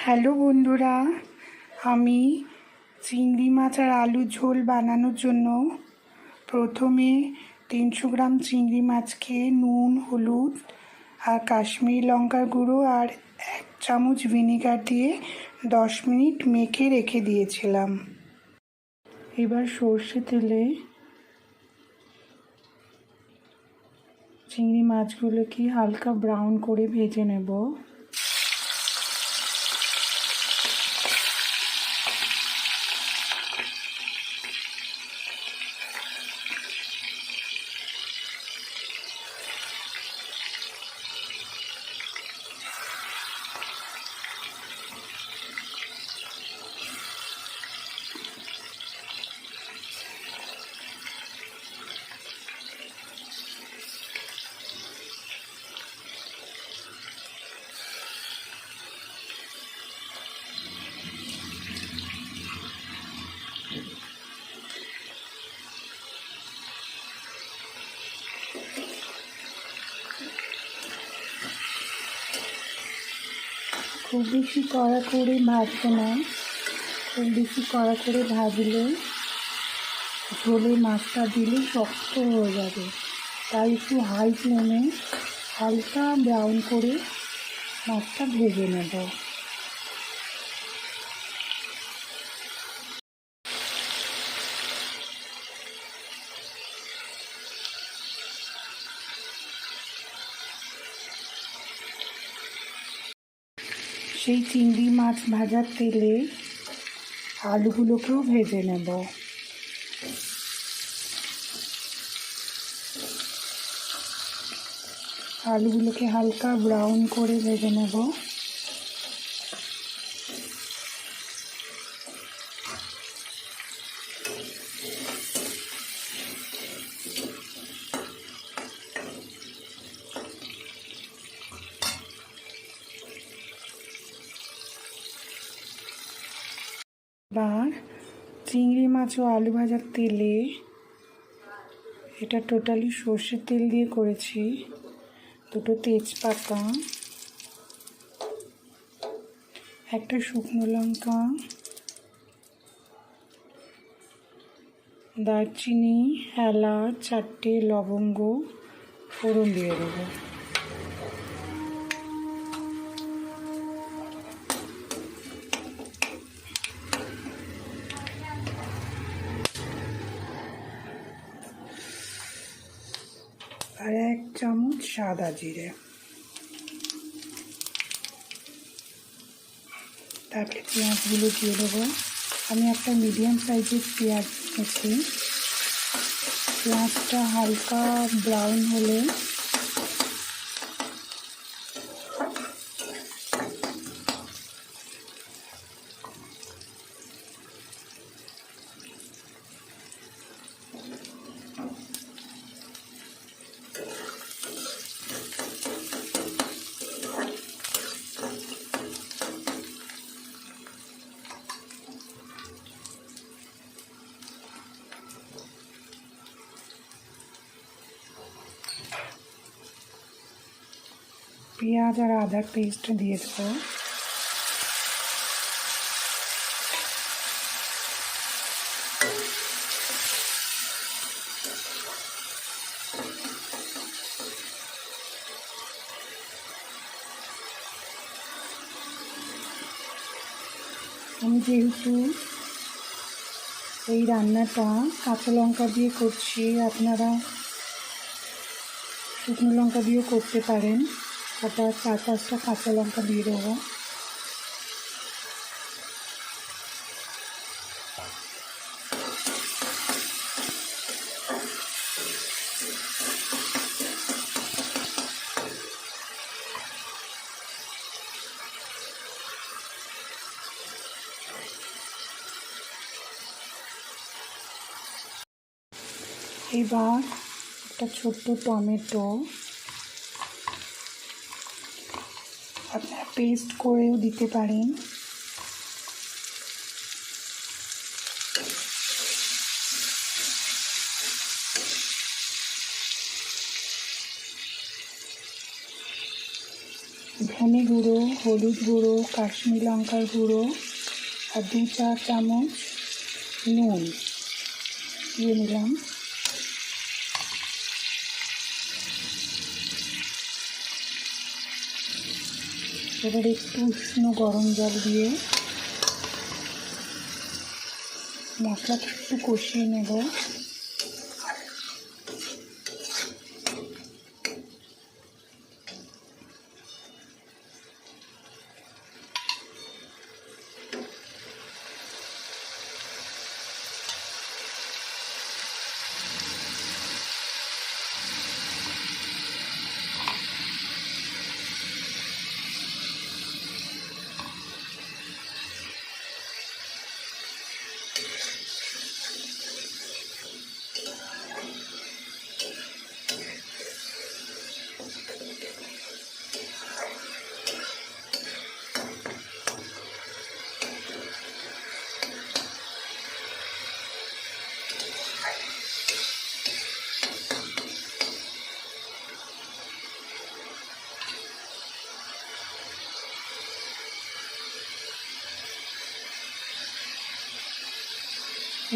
Hello বন্ধুরা, আমি চিংড়ি মাছ আর আলুর ঝোল বানানোর জন্য প্রথমে 300 গ্রাম চিংড়ি মাছকে নুন, হলুদ আর কাশ্মীরি লঙ্কার গুঁড়ো আর 1 চামচ ভিনেগার দিয়ে 10 মিনিট মেখে রেখে দিয়েছিলাম। এবার সর্ষে তেলে চিংড়ি মাছগুলোকে হালকা ব্রাউন করে ভেজে নেব। খুব বেশি কড়া করে ভাজবো না, খুব বেশি কড়া করে ভাজলে ঝোলে মাছটা দিলে শক্ত হয়ে যাবে, তাই একটু হাই ফ্লেমে হালকা ব্রাউন করে মাছটা ভেজে নেব। সেই চিংড়ি মাছ ভাজার তেলে আলুগুলোকেও ভেজে নেব। আলুগুলোকে হালকা ব্রাউন করে ভেজে নেব। এবার চিংড়ি মাছ ও আলু ভাজার তেলে, এটা টোটালি সর্ষের তেল দিয়ে করেছি, 2টো তেজপাতা, 1টা শুকনো লঙ্কা, দারচিনি, এলাচ, 4টে লবঙ্গ ফোড়ন দিয়ে দেবো। আর 1 চামচ সাদা জিরে। তারপরে পেঁয়াজগুলো দিয়ে দেবো। আমি একটা মিডিয়াম সাইজের পেঁয়াজ নিয়েছি। পেঁয়াজটা হালকা ব্রাউন হলে পেঁয়াজ আর আদার পেস্ট দিয়ে দেবো। আমি যেহেতু এই রান্নাটা কাঁচা লঙ্কা দিয়ে করছি, আপনারা শুকনো লঙ্কা দিয়েও করতে পারেন। ওটা 4-5টা কাঁচা লঙ্কা দিয়ে দেবো। এবার একটা ছোট্ট টমেটো আপনারা পেস্ট করেও দিতে পারেন। ধনে গুঁড়ো, হলুদ গুঁড়ো, কাশ্মীরি লঙ্কার গুঁড়ো আর 2-4 চামচ নুন দিয়ে নিলাম। এবার একটু উষ্ণ গরম জল দিয়ে মশলাটা একটু কষিয়ে নেব।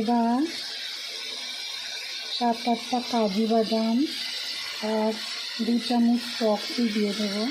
এবার 7-8টা কাজু বাদাম আর 2 চামচ টক দিয়ে দেবো।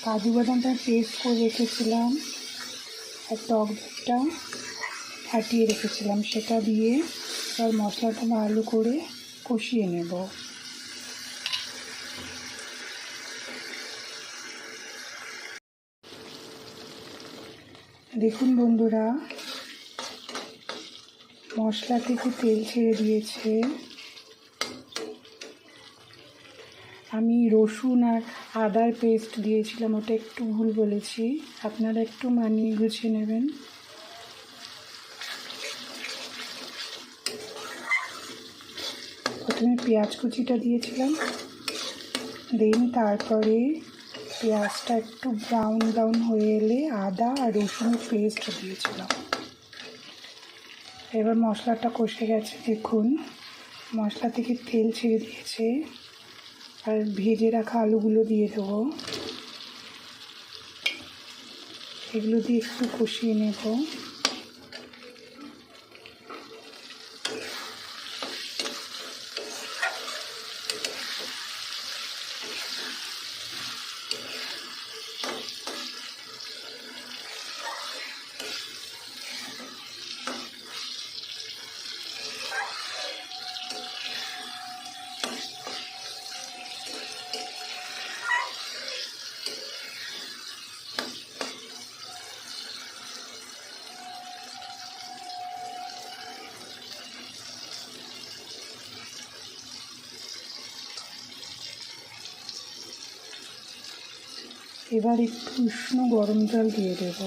কাজু বাদামটা পেস্ট করে রেখেছিলাম আর টক দুধটা ফাটিয়ে রেখেছিলাম, সেটা দিয়ে এবার মশলাটা ভালো করে কষিয়ে নেব। দেখুন বন্ধুরা, মশলা থেকে তেল ছেড়ে দিয়েছে। আমি রসুন আর আদার পেস্ট দিয়েছিলাম, ওটা একটু ভুল বলেছি, আপনারা একটু মানিয়ে গুছিয়ে নেবেন। প্রথমে পেঁয়াজ কুচিটা দিয়েছিলাম, দেন তারপরে পেঁয়াজটা একটু ব্রাউন হয়ে এলে আদা আর রসুনের পেস্ট দিয়েছিলাম। এবার মশলাটা কষে গেছে, দেখুন মশলা থেকে তেল ছেড়ে দিয়েছে। আর ভেজে রাখা আলুগুলো দিয়ে দেবো, এগুলো দিয়ে একটু কষিয়ে নেব। এবার একটু উষ্ণ গরম জল দিয়ে দেব।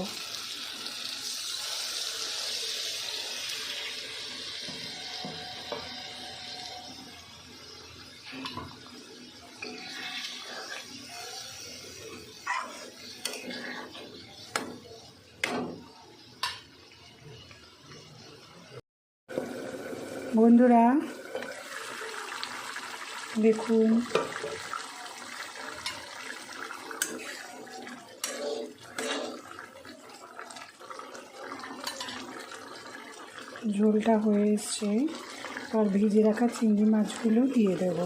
বন্ধুরা দেখুন, ঝোলটা হয়ে এসছে। আর ভেজে রাখা চিংড়ি মাছগুলো দিয়ে দেব।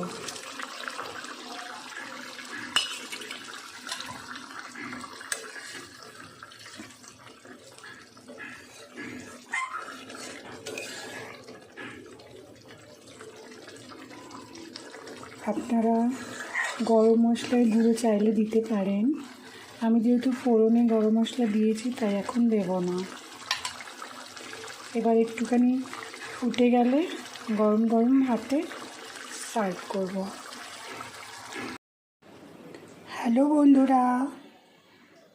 আপনারা গরম মশলার গুঁড়ো চাইলে দিতে পারেন, আমি যেহেতু ফোড়নে গরম মশলা দিয়েছি তাই এখন দেব না। এবার একটুখানি ফুটে গেলে গরম গরম হাতে সার্ভ করব। হ্যালো বন্ধুরা,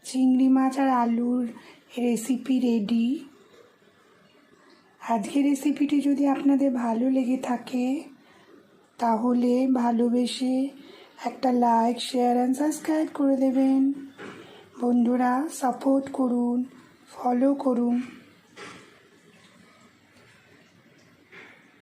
চিংড়ি মাছ আর আলুর রেসিপি রেডি। আজকের রেসিপিটি যদি আপনাদের ভালো লেগে থাকে তাহলে ভালোবেসে একটা লাইক, শেয়ার অ্যান্ড সাবস্ক্রাইব করে দেবেন। বন্ধুরা সাপোর্ট করুন, ফলো করুন।